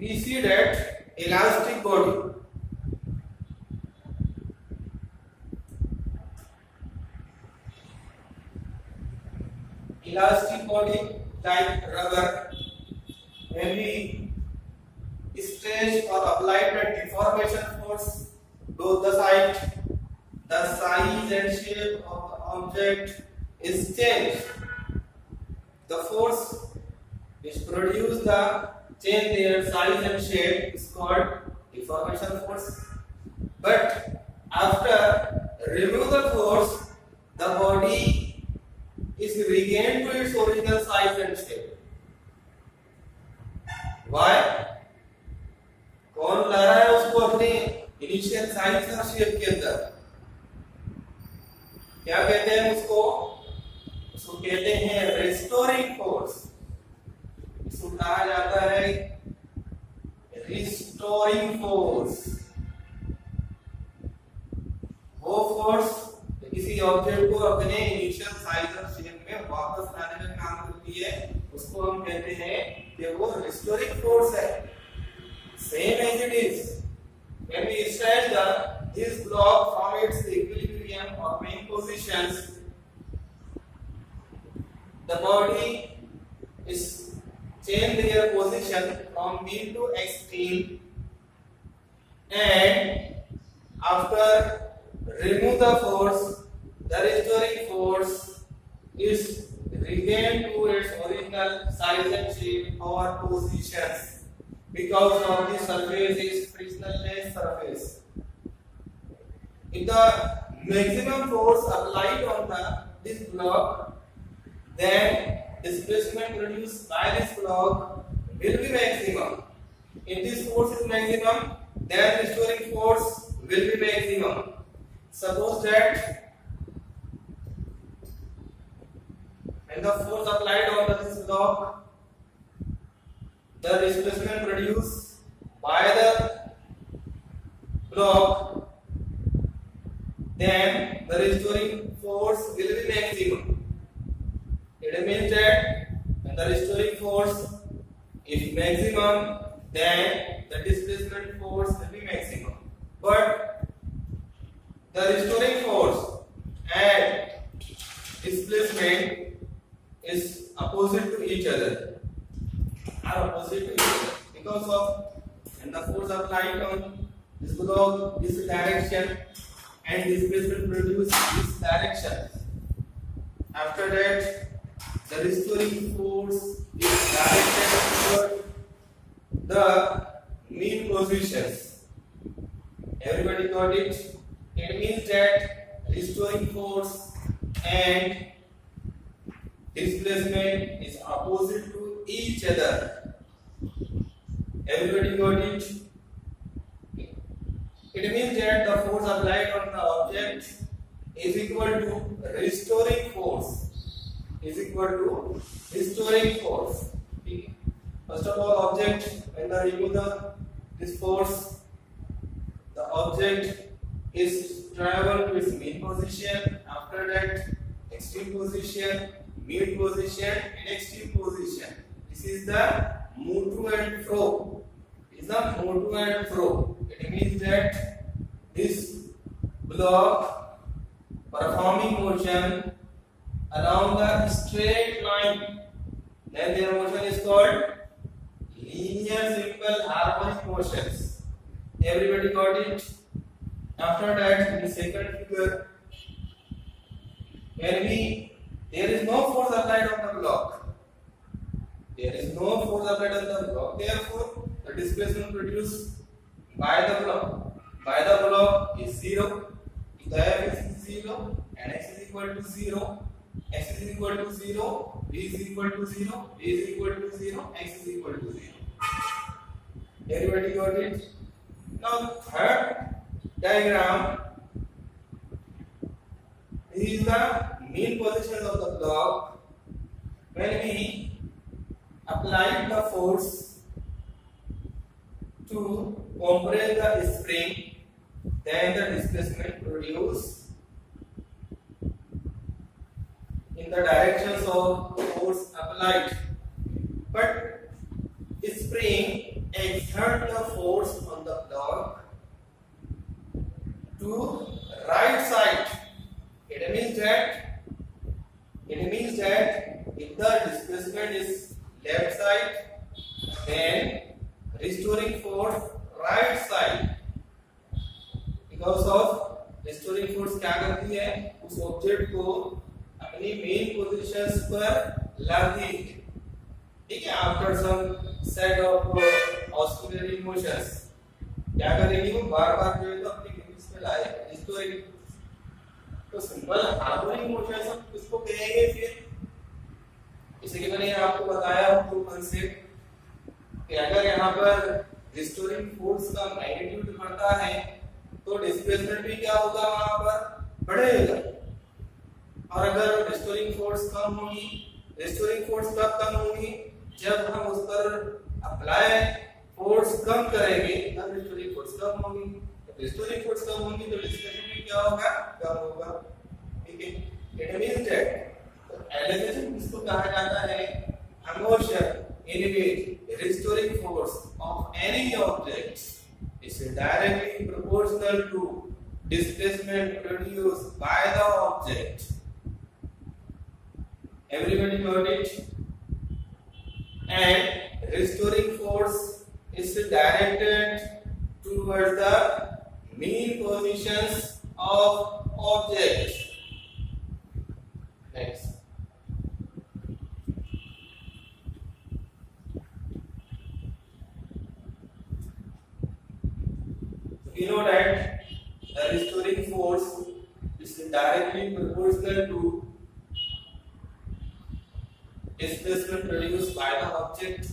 we see that elastic body. Elastic body like rubber, when we stretch or apply the deformation force to the side, the size and shape of the object is changed. The force which produce the change their size and shape is called deformation force. But after remove the force, the body is regained to its original size and shape. Why? कौन ला रहा है उसको अपने initial size और shape के अंदर? क्या कहते हैं उसको? उसको कहते हैं रिस्टोरिंग फोर्स। इसको कहा जाता है रिस्टोरिंग फोर्स। वो फोर्स किसी ऑब्जेक्ट को अपने इनिशियल साइज और शेप में वापस लाने का काम करती है, उसको हम कहते हैं कि वो रिस्टोरिंग फोर्स है। Same as it is when we stretch this block from its equilibrium or main positions, the body is change their position from mean to extreme, and after remove the force, the restoring force is regained to its original size and shape or positions. Because of the surface is frictionless surface. If the maximum force applied on this block, then displacement produced by this block will be maximum. If this force is maximum, then restoring force will be maximum. Suppose that when the force applied on this block, the displacement produced by the block, then the restoring force will be maximum. It means that when the restoring force is maximum, then the displacement force will be maximum. But the restoring force and displacement is opposite to each other. Are opposite to each other because of when the force applied on this block this direction and displacement produced this direction. After that, the restoring force is directed toward the mean positions. Everybody got it? It means that restoring force and displacement is opposite to each other. Everybody got it? It means that the force applied on the object is equal to restoring force. Is equal to restoring force. First of all, object, when the remove this force, the object is travel to its mean position. After that, extreme position, mean position, and extreme position. This is the move to and fro. It is the move to and fro. It means that this block performing motion along the straight line, then their motion is called linear simple harmonic motions. Everybody got it? After that, in the second figure, when there is no force applied on the block. There is no force applied on the block. Therefore, the displacement produced by the block is 0. If the f is 0 and x is equal to 0, x is equal to 0, v is equal to 0, v is equal to 0, x is equal to 0. Everybody got it? Now, third diagram. This is the mean position of the block. When we apply the force to compress the spring, then the displacement produced in the directions of force applied. But spring exert the force on the block to right side. It means that if the displacement is left side, then restoring force right side. Because of restoring force क्या करती है, उस object को अपनी main positions पर लाती है, ठीक है। After some set of oscillatory motions क्या करेगी, वो बार बार जो है तो अपनी ग्रिप्स पे लाएगी रिस्टोरिंग। तो सिंपल हार्मोनिक मोशंस हम किसको कहेंगे फिर, जैसे कि मैंने आपको बताया तो कांसेप्ट कि अगर यहाँ पर रिस्टोरिंग फोर्स का मैग्नीट्यूड बढ़ता है तो डिस्प्लेसमेंट भी क्या होगा, वहां पर बढ़ेगा। और अगर रिस्टोरिंग फोर्स कम होगी, रिस्टोरिंग फोर्स कब कम होगी, जब हम उस पर अप्लाई फोर्स कम करेंगे तब रिस्टोरिंग फोर्स कम होगी। जब रिस्टोरिंग फोर्स कम होगी तो डिस्प्लेसमेंट भी क्या होगा, कम होगा, ठीक है। इट मींस दैट एलेवेशन इसको कहा जाता है a motion in which restoring force of any object is directly proportional to displacement produced by the object. Everybody got it? And restoring force is directed towards the mean positions of object. Next. You know that the restoring force is directly proportional to displacement produced by the object,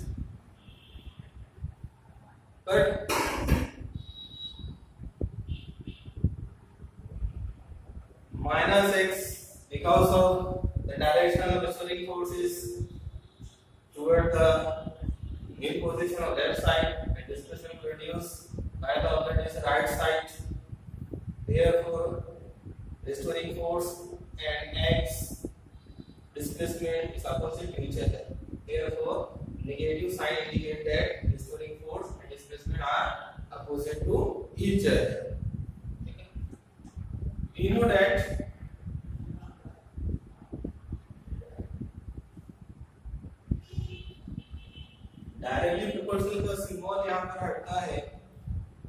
but minus x because of the direction of restoring force is toward the mean position of left side and displacement produced by the object is right side. Therefore, restoring force and x displacement is opposite to each other. Therefore, negative sign indicates that restoring force and displacement are opposite to each other. Okay. We know that directly proportional का symbol यहाँ पर हटता है,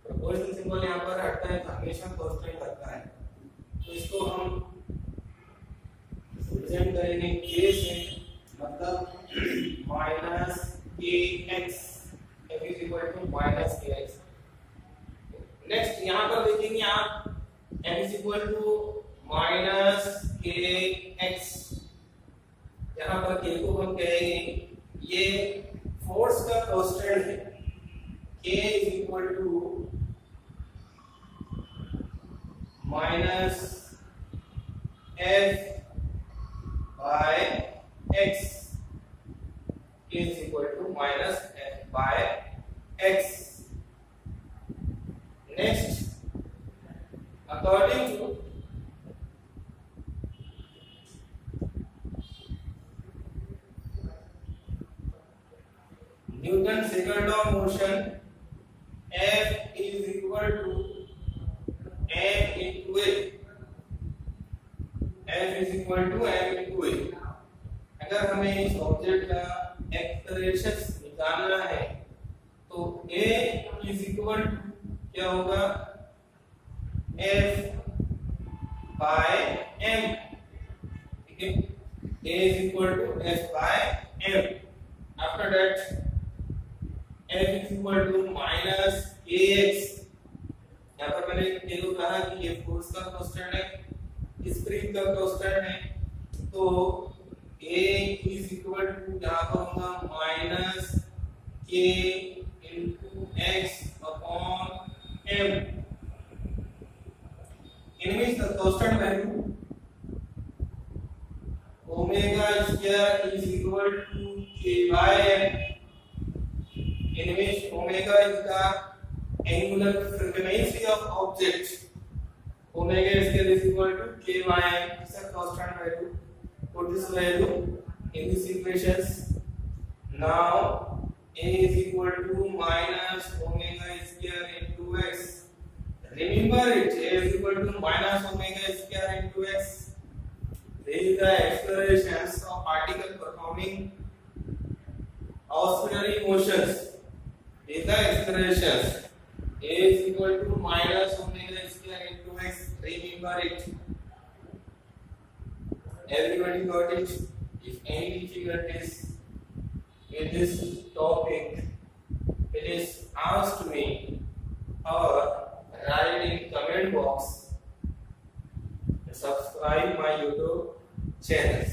proportional symbol यहाँ पर हटता है तो हमेशा कांस्टेंट लगता है। तो इसको हम रिप्रेजेंट करेंगे k से, मतलब minus kx, f is equal to minus kx। Next यहाँ पर देखेंगे आप f is equal to minus kx, यहाँ पर k को हम कहेंगे ये फोर्स का कांस्टेंट है, k is equal to minus f by x, k is equal to minus f by x। Next, according to Newton second law of motion, F is equal to m into a, F is equal to m into a। अगर हमें इस object का acceleration निकालना है तो a is equal to क्या होगा, F by m, ठीक है। a is equal to F by m। After that f is equal to minus kx, यहाँ पर मैंने k को कहा कि ये फोर्स का कांस्टेंट है, स्प्रिंग का कांस्टेंट है, तो a is equal to यहाँ पर होगा minus k into x upon m। इनमें the constant value omega square is equal to k by m, in which omega is the angular frequency of object, omega square is equal to k by m, is a constant value. Put this value in these equations. Now A is equal to minus omega square into x. Remember it, A is equal to minus omega square into x. This is the accelerations of particle performing oscillatory motions. This is the accelerations. A is equal to minus omega square into x. Remember it. Everybody got it? If any difficulties in this topic, it is asked me or write in comment box. Subscribe my YouTube channel.